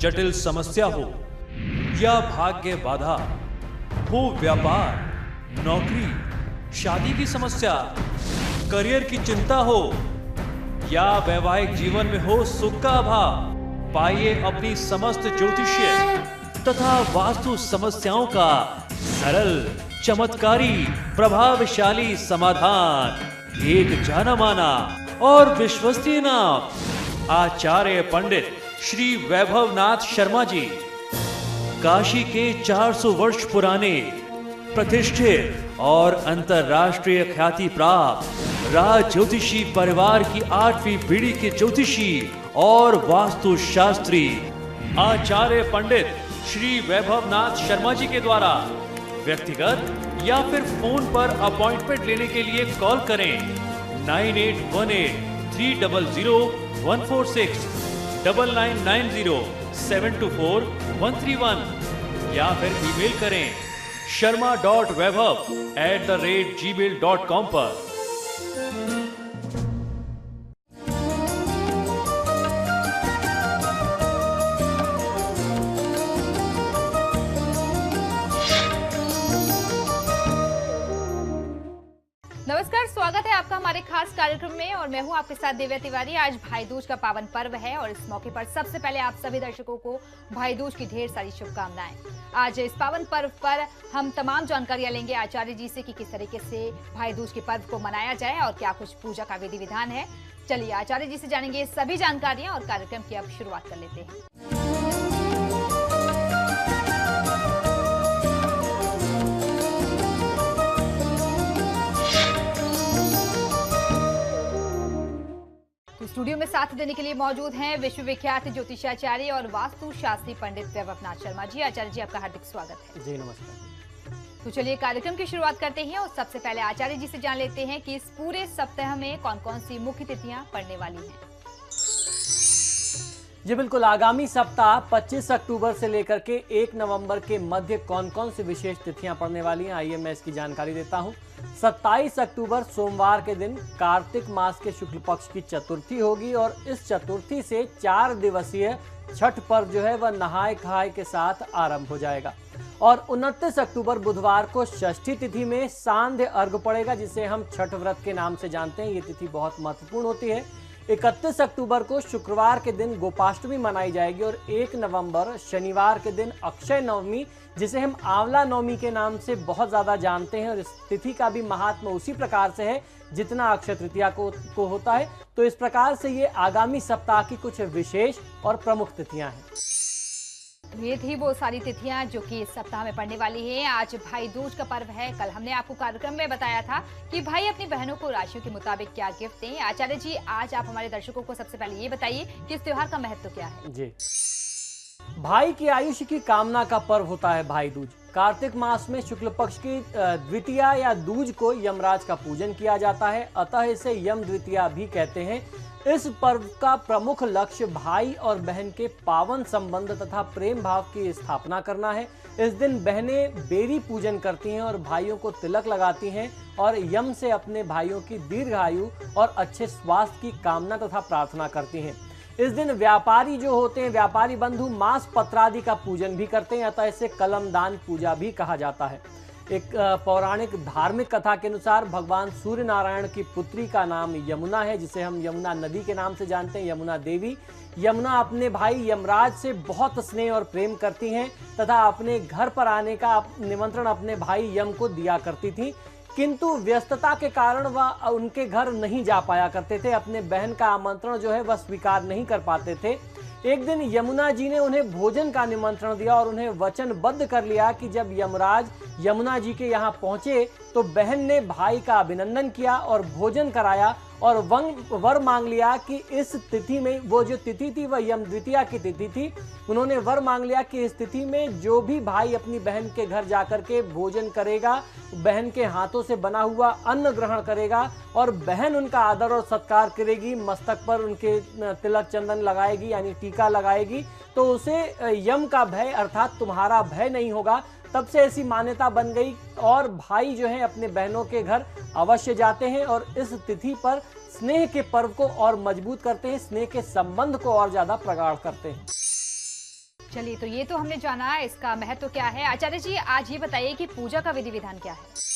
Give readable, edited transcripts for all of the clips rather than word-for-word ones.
जटिल समस्या हो या भाग्य बाधा हो, व्यापार, नौकरी, शादी की समस्या, करियर की चिंता हो या वैवाहिक जीवन में हो सुख का अभाव, पाइए अपनी समस्त ज्योतिषीय तथा वास्तु समस्याओं का सरल, चमत्कारी, प्रभावशाली समाधान। एक जाना माना और विश्वसनीय नाम, आचार्य पंडित श्री वैभवनाथ शर्मा जी, काशी के 400 वर्ष पुराने प्रतिष्ठित और अंतरराष्ट्रीय ख्याति प्राप्त राज ज्योतिषी परिवार की 8वीं पीढ़ी के ज्योतिषी और वास्तु शास्त्री आचार्य पंडित श्री वैभवनाथ शर्मा जी के द्वारा व्यक्तिगत या फिर फोन पर अपॉइंटमेंट लेने के लिए कॉल करें 9818300146, 9990724131 या फिर ईमेल करें sharma.vaibhav@gmail.com पर। नमस्कार, स्वागत है आपका हमारे खास कार्यक्रम में और मैं हूं आपके साथ दिव्या तिवारी। आज भाई दूज का पावन पर्व है और इस मौके पर सबसे पहले आप सभी दर्शकों को भाई दूज की ढेर सारी शुभकामनाएं। आज इस पावन पर्व पर हम तमाम जानकारियां लेंगे आचार्य जी से कि किस तरीके से भाई दूज के पर्व को मनाया जाए और क्या कुछ पूजा का विधि विधान है। चलिए आचार्य जी से जानेंगे सभी जानकारियां और कार्यक्रम की अब शुरुआत कर लेते हैं। स्टूडियो में साथ देने के लिए मौजूद हैं विश्वविख्यात ज्योतिषाचार्य और वास्तु शास्त्री पंडित वैभवनाथ शर्मा जी। आचार्य जी, आपका हार्दिक स्वागत है। जी नमस्कार। तो चलिए कार्यक्रम की शुरुआत करते हैं और सबसे पहले आचार्य जी से जान लेते हैं कि इस पूरे सप्ताह में कौन कौन सी मुख्य तिथियां पड़ने वाली हैं। जी बिल्कुल, आगामी सप्ताह 25 अक्टूबर से लेकर के 1 नवंबर के मध्य कौन कौन सी विशेष तिथियां पड़ने वाली हैं, आइए मैं इसकी जानकारी देता हूं। 27 अक्टूबर सोमवार के दिन कार्तिक मास के शुक्ल पक्ष की चतुर्थी होगी और इस चतुर्थी से 4 दिवसीय छठ पर्व जो है वह नहाय खाए के साथ आरंभ हो जाएगा। और 29 अक्टूबर बुधवार को षष्ठी तिथि में सांध्य अर्घ पड़ेगा, जिसे हम छठ व्रत के नाम से जानते हैं। ये तिथि बहुत महत्वपूर्ण होती है। 31 अक्टूबर को शुक्रवार के दिन गोपाष्टमी मनाई जाएगी और 1 नवंबर शनिवार के दिन अक्षय नवमी, जिसे हम आंवला नवमी के नाम से बहुत ज़्यादा जानते हैं, और इस तिथि का भी महात्मा उसी प्रकार से है जितना अक्षय तृतीया को होता है। तो इस प्रकार से ये आगामी सप्ताह की कुछ विशेष और प्रमुख तिथियां हैं। ये थी वो सारी तिथियां जो कि इस सप्ताह में पड़ने वाली है। आज भाई दूज का पर्व है। कल हमने आपको कार्यक्रम में बताया था कि भाई अपनी बहनों को राशियों के मुताबिक क्या गिफ्ट दें। आचार्य जी, आज आप हमारे दर्शकों को सबसे पहले ये बताइए कि इस त्योहार का महत्व क्या है। जी, भाई की आयुष्य की कामना का पर्व होता है भाई दूज। कार्तिक मास में शुक्ल पक्ष की द्वितीया या दूज को यमराज का पूजन किया जाता है, अतः इसे यम द्वितीया भी कहते हैं। इस पर्व का प्रमुख लक्ष्य भाई और बहन के पावन संबंध तथा प्रेम भाव की स्थापना करना है। इस दिन बहनें बेरी पूजन करती हैं और भाइयों को तिलक लगाती हैं और यम से अपने भाइयों की दीर्घायु और अच्छे स्वास्थ्य की कामना तथा प्रार्थना करती हैं। इस दिन व्यापारी जो होते हैं, व्यापारी बंधु मांस पत्रादि का पूजन भी करते हैं, अतः इसे कलमदान पूजा भी कहा जाता है। एक पौराणिक धार्मिक कथा के अनुसार भगवान सूर्य नारायण की पुत्री का नाम यमुना है, जिसे हम यमुना नदी के नाम से जानते हैं, यमुना देवी। यमुना अपने भाई यमराज से बहुत स्नेह और प्रेम करती हैं तथा अपने घर पर आने का निमंत्रण अपने भाई यम को दिया करती थी, किंतु व्यस्तता के कारण वह उनके घर नहीं जा पाया करते थे। अपने बहन का आमंत्रण जो है वह स्वीकार नहीं कर पाते थे। एक दिन यमुना जी ने उन्हें भोजन का निमंत्रण दिया और उन्हें वचनबद्ध कर लिया कि जब यमराज यमुना जी के यहाँ पहुंचे तो बहन ने भाई का अभिनंदन किया और भोजन कराया और वर मांग लिया कि इस तिथि में, वो जो तिथि थी वह यम द्वितीया की तिथि थी, उन्होंने वर मांग लिया कि इस तिथि में जो भी भाई अपनी बहन के घर जाकर के भोजन करेगा, बहन के हाथों से बना हुआ अन्न ग्रहण करेगा और बहन उनका आदर और सत्कार करेगी, मस्तक पर उनके तिलक चंदन लगाएगी यानी टीका लगाएगी, तो उसे यम का भय अर्थात तुम्हारा भय नहीं होगा। तब से ऐसी मान्यता बन गई और भाई जो है अपने बहनों के घर अवश्य जाते हैं और इस तिथि पर स्नेह के पर्व को और मजबूत करते हैं, स्नेह के संबंध को और ज्यादा प्रगाढ़ करते हैं। चलिए, तो ये तो हमने जाना इसका महत्व क्या है। आचार्य जी, आज ये बताइए कि पूजा का विधि विधान क्या है।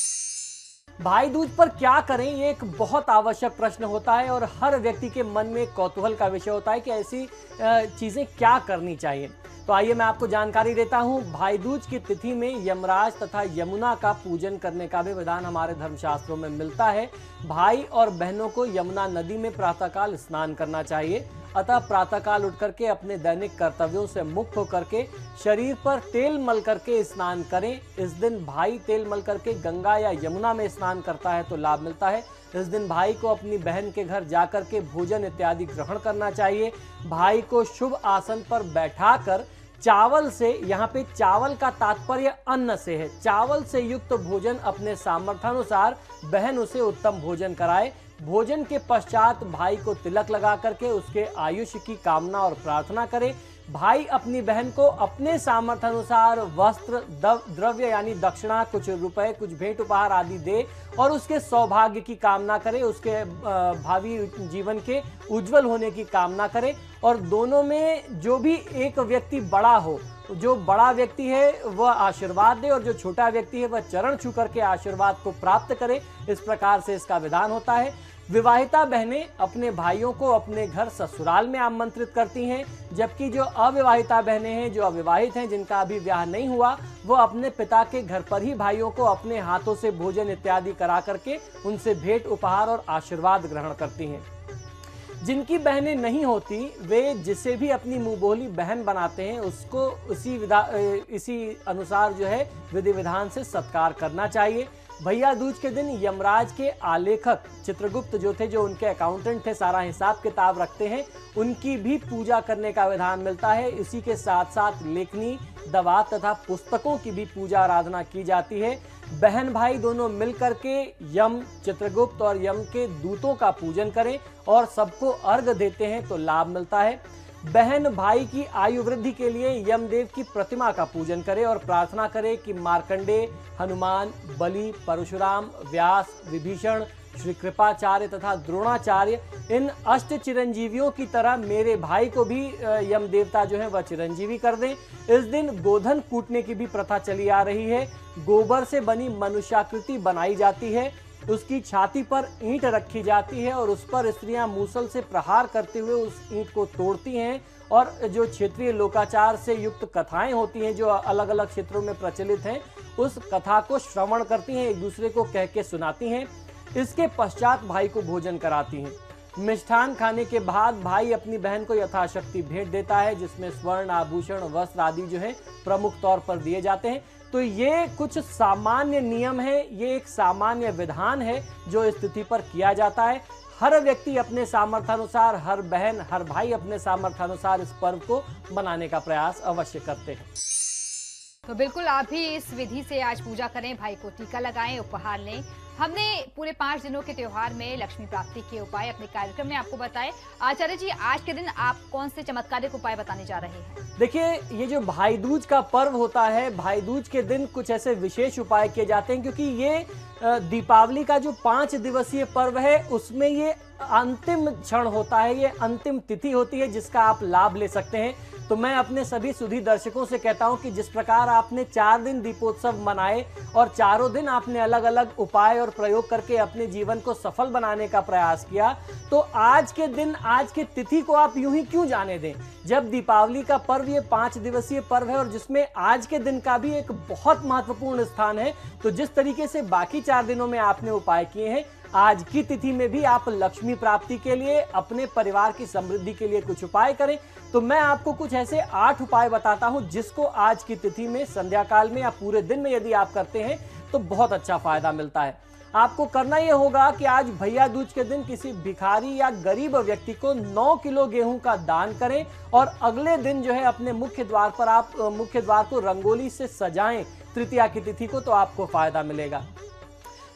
भाई दूज पर क्या करें, ये एक बहुत आवश्यक प्रश्न होता है और हर व्यक्ति के मन में कौतूहल का विषय होता है कि ऐसी चीजें क्या करनी चाहिए। तो आइए मैं आपको जानकारी देता हूं। भाई दूज की तिथि में यमराज तथा यमुना का पूजन करने का भी विधान हमारे धर्मशास्त्रों में मिलता है। भाई और बहनों को यमुना नदी में प्रातःकाल स्नान करना चाहिए। अतः प्रातःकाल उठ करके अपने दैनिक कर्तव्यों से मुक्त होकर के शरीर पर तेल मल करके स्नान करें। इस दिन भाई तेल मल करके गंगा या यमुना में स्नान करता है तो लाभ मिलता है। इस दिन भाई को अपनी बहन के घर जाकर के भोजन इत्यादि ग्रहण करना चाहिए। भाई को शुभ आसन पर बैठाकर चावल से, यहाँ पे चावल का तात्पर्य अन्न से है, चावल से युक्त भोजन अपने सामर्थ्यानुसार बहन उसे उत्तम भोजन कराए। भोजन के पश्चात भाई को तिलक लगा करके उसके आयुष्य की कामना और प्रार्थना करे। भाई अपनी बहन को अपने सामर्थ्य अनुसार वस्त्र, द्रव्य यानी दक्षिणा, कुछ रुपए, कुछ भेंट उपहार आदि दे और उसके सौभाग्य की कामना करे, उसके भावी जीवन के उज्जवल होने की कामना करे। और दोनों में जो भी एक व्यक्ति बड़ा हो, जो बड़ा व्यक्ति है वह आशीर्वाद दे और जो छोटा व्यक्ति है वह चरण छू करके आशीर्वाद को प्राप्त करे। इस प्रकार से इसका विधान होता है। विवाहिता बहनें अपने भाइयों को अपने घर ससुराल में आमंत्रित करती हैं, जबकि जो अविवाहिता बहनें हैं, जो अविवाहित हैं, जिनका अभी ब्याह नहीं हुआ, वो अपने पिता के घर पर ही भाइयों को अपने हाथों से भोजन इत्यादि करा करके उनसे भेंट उपहार और आशीर्वाद ग्रहण करती हैं। जिनकी बहनें नहीं होती, वे जिसे भी अपनी मुंहबोली बहन बनाते हैं उसको इसी अनुसार जो है विधि विधान से सत्कार करना चाहिए। भैया दूज के दिन यमराज के आलेखक चित्रगुप्त जो थे, जो उनके अकाउंटेंट थे, सारा हिसाब किताब रखते हैं, उनकी भी पूजा करने का विधान मिलता है। इसी के साथ साथ लेखनी, दवा तथा पुस्तकों की भी पूजा आराधना की जाती है। बहन भाई दोनों मिलकर के यम, चित्रगुप्त और यम के दूतों का पूजन करें और सबको अर्घ देते हैं तो लाभ मिलता है। बहन भाई की आयु वृद्धि के लिए यमदेव की प्रतिमा का पूजन करे और प्रार्थना करे कि मार्कंडेय, हनुमान, बलि, परशुराम, व्यास, विभीषण, श्री कृपाचार्य तथा द्रोणाचार्य, इन अष्ट चिरंजीवियों की तरह मेरे भाई को भी यम देवता जो है वह चिरंजीवी कर दें। इस दिन गोधन कूटने की भी प्रथा चली आ रही है। गोबर से बनी मनुष्याकृति बनाई जाती है, उसकी छाती पर ईंट रखी जाती है और उस पर स्त्रियां मूसल से प्रहार करते हुए उस ईंट को तोड़ती हैं और जो क्षेत्रीय लोकाचार से युक्त कथाएं होती हैं, जो अलग अलग क्षेत्रों में प्रचलित हैं, उस कथा को श्रवण करती हैं, एक दूसरे को कह के सुनाती हैं। इसके पश्चात भाई को भोजन कराती हैं। मिष्ठान खाने के बाद भाई अपनी बहन को यथाशक्ति भेंट देता है, जिसमें स्वर्ण, आभूषण, वस्त्र आदि जो है प्रमुख तौर पर दिए जाते हैं। तो ये कुछ सामान्य नियम है, ये एक सामान्य विधान है जो इस तिथि पर किया जाता है। हर व्यक्ति अपने सामर्थ्यानुसार, हर बहन, हर भाई अपने सामर्थ्यानुसार इस पर्व को मनाने का प्रयास अवश्य करते हैं। तो बिल्कुल आप भी इस विधि से आज पूजा करें, भाई को टीका लगाएं, उपहार लें। हमने पूरे 5 दिनों के त्योहार में लक्ष्मी प्राप्ति के उपाय अपने कार्यक्रम में आपको बताए। आचार्य जी, आज के दिन आप कौन से चमत्कारिक उपाय बताने जा रहे हैं? देखिए, ये जो भाई दूज का पर्व होता है, भाई दूज के दिन कुछ ऐसे विशेष उपाय किए जाते हैं, क्योंकि ये दीपावली का जो 5 दिवसीय पर्व है उसमें ये अंतिम क्षण होता है, ये अंतिम तिथि होती है जिसका आप लाभ ले सकते हैं। तो मैं अपने सभी सुधी दर्शकों से कहता हूं कि जिस प्रकार आपने 4 दिन दीपोत्सव मनाए और चारों दिन आपने अलग अलग उपाय और प्रयोग करके अपने जीवन को सफल बनाने का प्रयास किया, तो आज के दिन, आज की तिथि को आप यूं ही क्यों जाने दें, जब दीपावली का पर्व ये 5 दिवसीय पर्व है और जिसमें आज के दिन का भी एक बहुत महत्वपूर्ण स्थान है। तो जिस तरीके से बाकी 4 दिनों में आपने उपाय किए हैं, आज की तिथि में भी आप लक्ष्मी प्राप्ति के लिए, अपने परिवार की समृद्धि के लिए कुछ उपाय करें। तो मैं आपको कुछ ऐसे 8 उपाय बताता हूं जिसको आज की तिथि में, संध्या काल में या पूरे दिन में यदि आप करते हैं तो बहुत अच्छा फायदा मिलता है। आपको करना यह होगा कि आज भैया दूज के दिन किसी भिखारी या गरीब व्यक्ति को 9 किलो गेहूं का दान करें और अगले दिन जो है अपने मुख्य द्वार पर आप मुख्य द्वार को रंगोली से सजाएं तृतीया की तिथि को, तो आपको फायदा मिलेगा।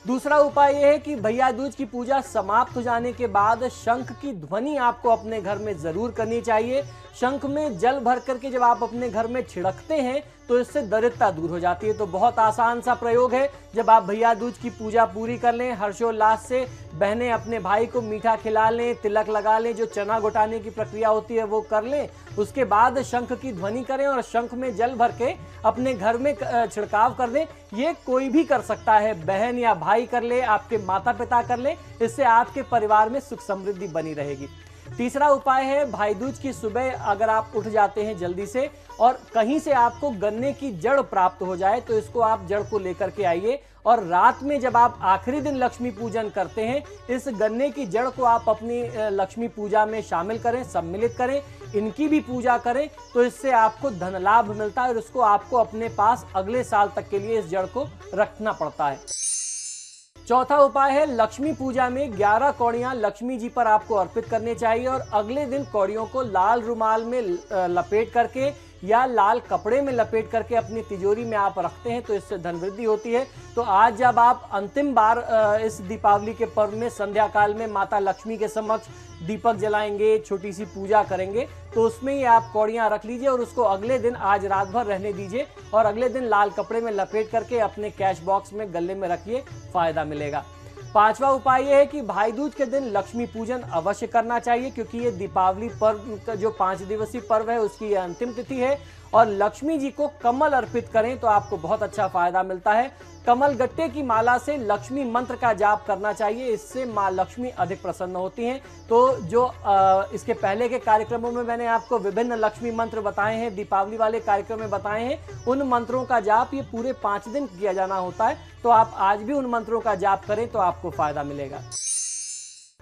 दूसरा उपाय यह है कि भैया दूज की पूजा समाप्त हो जाने के बाद शंख की ध्वनि आपको अपने घर में जरूर करनी चाहिए। शंख में जल भर करके जब आप अपने घर में छिड़कते हैं तो इससे दरिद्रता दूर हो जाती है। तो बहुत आसान सा प्रयोग है। जब आप भैया दूज की पूजा पूरी कर लें, हर्षोल्लास से बहनें अपने भाई को मीठा खिला लें, तिलक लगा लें, जो चना घुटाने की प्रक्रिया होती है वो कर लें, उसके बाद शंख की ध्वनि करें और शंख में जल भर के अपने घर में छिड़काव कर दें। ये कोई भी कर सकता है, बहन या भाई कर ले, आपके माता पिता कर ले, इससे आपके परिवार में सुख समृद्धि बनी रहेगी। तीसरा उपाय है, भाई दूज की सुबह अगर आप उठ जाते हैं जल्दी से और कहीं से आपको गन्ने की जड़ प्राप्त हो जाए तो इसको आप जड़ को लेकर के आइए और रात में जब आप आखिरी दिन लक्ष्मी पूजन करते हैं, इस गन्ने की जड़ को आप अपनी लक्ष्मी पूजा में शामिल करें, सम्मिलित करें, इनकी भी पूजा करें, तो इससे आपको धन लाभ मिलता है और इसको आपको अपने पास अगले साल तक के लिए इस जड़ को रखना पड़ता है। चौथा उपाय है, लक्ष्मी पूजा में 11 कौड़ियां लक्ष्मी जी पर आपको अर्पित करनी चाहिए और अगले दिन कौड़ियों को लाल रुमाल में लपेट करके या लाल कपड़े में लपेट करके अपनी तिजोरी में आप रखते हैं तो इससे धन वृद्धि होती है। तो आज जब आप अंतिम बार इस दीपावली के पर्व में संध्या काल में माता लक्ष्मी के समक्ष दीपक जलाएंगे, छोटी सी पूजा करेंगे, तो उसमें ही आप कौड़ियां रख लीजिए और उसको अगले दिन आज रात भर रहने दीजिए और अगले दिन लाल कपड़े में लपेट करके अपने कैश बॉक्स में गले में रखिए, फायदा मिलेगा। पांचवा उपाय यह है कि भाई दूज के दिन लक्ष्मी पूजन अवश्य करना चाहिए, क्योंकि ये दीपावली पर्व का जो 5 दिवसीय पर्व है उसकी यह अंतिम तिथि है। और लक्ष्मी जी को कमल अर्पित करें तो आपको बहुत अच्छा फायदा मिलता है। कमल गट्टे की माला से लक्ष्मी मंत्र का जाप करना चाहिए, इससे माँ लक्ष्मी अधिक प्रसन्न होती हैं। तो जो इसके पहले के कार्यक्रमों में मैंने आपको विभिन्न लक्ष्मी मंत्र बताए हैं, दीपावली वाले कार्यक्रम में बताए हैं, उन मंत्रों का जाप ये पूरे 5 दिन किया जाना होता है। तो आप आज भी उन मंत्रों का जाप करें तो आपको फायदा मिलेगा।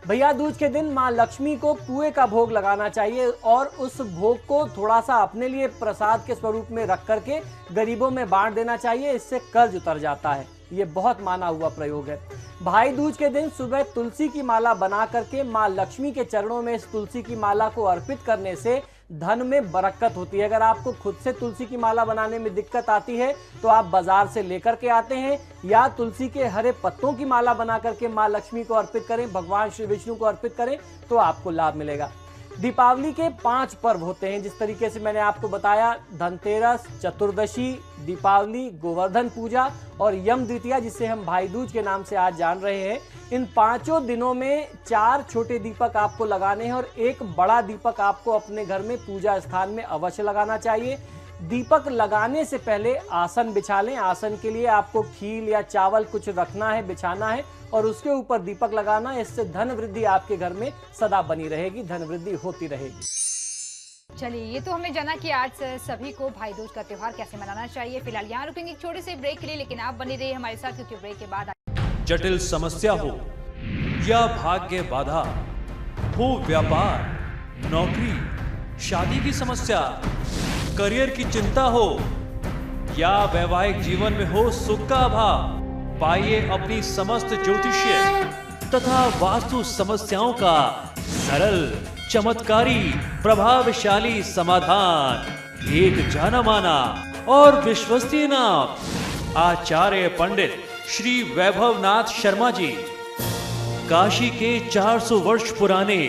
भैया दूज के दिन माँ लक्ष्मी को पुए का भोग लगाना चाहिए और उस भोग को थोड़ा सा अपने लिए प्रसाद के स्वरूप में रख करके गरीबों में बांट देना चाहिए, इससे कर्ज उतर जाता है। ये बहुत माना हुआ प्रयोग है। भाई दूज के दिन सुबह तुलसी की माला बना करके माँ लक्ष्मी के चरणों में इस तुलसी की माला को अर्पित करने से धन में बरकत होती है। अगर आपको खुद से तुलसी की माला बनाने में दिक्कत आती है तो आप बाजार से लेकर के आते हैं या तुलसी के हरे पत्तों की माला बना करके माँ लक्ष्मी को अर्पित करें, भगवान श्री विष्णु को अर्पित करें तो आपको लाभ मिलेगा। दीपावली के 5 पर्व होते हैं, जिस तरीके से मैंने आपको बताया, धनतेरस, चतुर्दशी, दीपावली, गोवर्धन पूजा और यम द्वितीया, जिसे हम भाई दूज के नाम से आज जान रहे हैं। इन 5 दिनों में 4 छोटे दीपक आपको लगाने हैं और 1 बड़ा दीपक आपको अपने घर में पूजा स्थान में अवश्य लगाना चाहिए। दीपक लगाने से पहले आसन बिछा लें। आसन के लिए आपको खील या चावल कुछ रखना है, बिछाना है और उसके ऊपर दीपक लगाना है। इससे धन वृद्धि आपके घर में सदा बनी रहेगी, धन वृद्धि होती रहेगी। चलिए, ये तो हमने जाना कि आज सभी को भाई दूज का त्योहार कैसे मनाना चाहिए। फिलहाल यहाँ रुकेंगे एक छोटे से ब्रेक के लिए, लेकिन आप बने रहिए हमारे साथ, क्योंकि ब्रेक के बाद जटिल समस्या हो या भाग्य बाधा हो, व्यापार, नौकरी, शादी की समस्या, करियर की चिंता हो या वैवाहिक जीवन में हो सुख का अभाव, पाइए अपनी समस्त ज्योतिषीय तथा वास्तु समस्याओं का सरल, चमत्कारी, प्रभावशाली समाधान। एक जाना माना और विश्वसनीय नाम, आचार्य पंडित श्री वैभवनाथ शर्मा जी, काशी के 400 वर्ष पुराने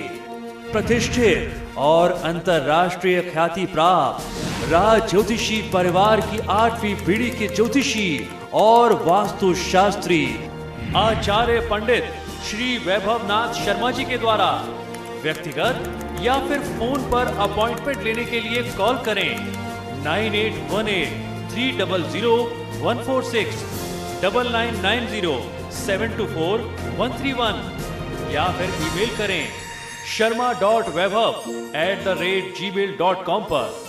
प्रतिष्ठित और अंतरराष्ट्रीय ख्याति प्राप्त राज ज्योतिषी परिवार की 8वीं पीढ़ी के ज्योतिषी और वास्तु शास्त्री आचार्य पंडित श्री वैभवनाथ शर्मा जी के द्वारा व्यक्तिगत या फिर फोन पर अपॉइंटमेंट लेने के लिए कॉल करें 9818-300-146, 9990-724-131 या फिर ईमेल करें sharma.vaibhav@gmail.com पर।